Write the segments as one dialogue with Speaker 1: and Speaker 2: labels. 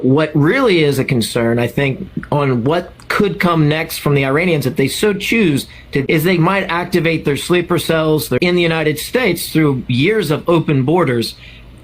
Speaker 1: What really is a concern, I think, on what could come next from the Iranians, if they so choose, is they might activate their sleeper cells in the United States through years of open borders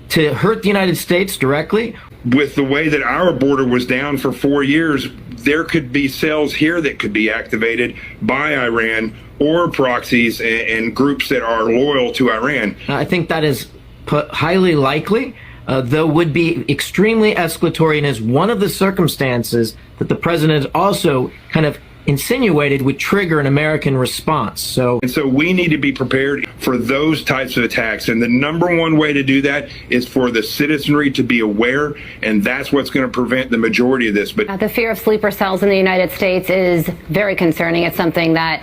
Speaker 1: to hurt the United States directly.
Speaker 2: With the way that our border was down for 4 years, there could be cells here that could be activated by Iran or proxies and groups that are loyal to Iran.
Speaker 1: I think that is highly likely. Though would be extremely escalatory, and is one of the circumstances that the president also kind of insinuated would trigger an American response. So
Speaker 2: we need to be prepared for those types of attacks. And the number one way to do that is for the citizenry to be aware, and that's what's going to prevent the majority of this. But
Speaker 3: the fear of sleeper cells in the United States is very concerning. It's something that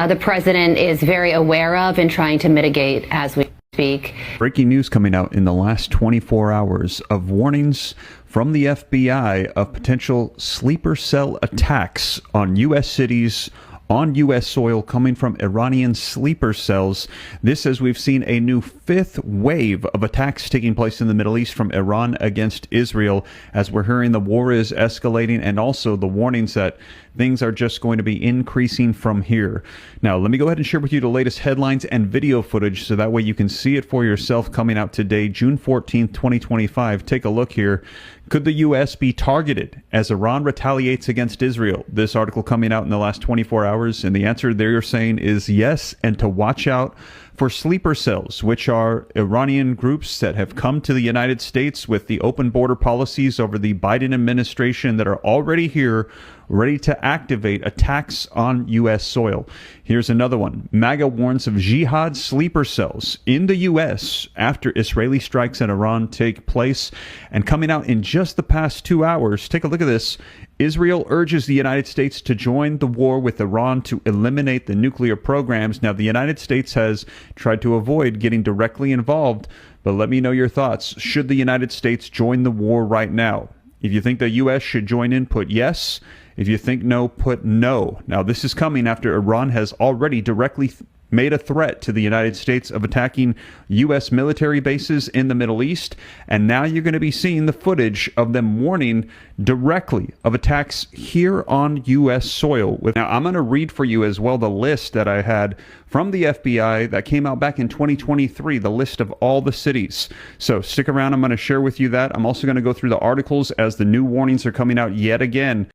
Speaker 3: the president is very aware of and trying to mitigate as we speak.
Speaker 4: Breaking news coming out in the last 24 hours of warnings from the FBI of potential sleeper cell attacks on U.S. cities, on U.S. soil, coming from Iranian sleeper cells. This, as we've seen a new fifth wave of attacks taking place in the Middle East from Iran against Israel, as we're hearing the war is escalating, and also the warnings that things are just going to be increasing from here. Now, let me go ahead and share with you the latest headlines and video footage so that way you can see it for yourself, coming out today, June 14th, 2025. Take a look here. Could the U.S. be targeted as Iran retaliates against Israel? This article coming out in the last 24 hours, and the answer they're saying is yes, and to watch out for sleeper cells, which are Iranian groups that have come to the United States with the open border policies over the Biden administration that are already here, ready to activate attacks on U.S. soil. Here's another one. MAGA warns of jihad sleeper cells in the U.S. after Israeli strikes in Iran take place. And coming out in just the past 2 hours, take a look at this. Israel urges the United States to join the war with Iran to eliminate the nuclear programs. Now, the United States has tried to avoid getting directly involved, but let me know your thoughts. Should the United States join the war right now? If you think the U.S. should join in, put yes. If you think no, put no. Now, this is coming after Iran has already directly made a threat to the United States of attacking U.S. military bases in the Middle East. And now you're going to be seeing the footage of them warning directly of attacks here on U.S. soil. Now, I'm going to read for you as well the list that I had from the FBI that came out back in 2023, the list of all the cities. So stick around. I'm going to share with you that. I'm also going to go through the articles as the new warnings are coming out yet again.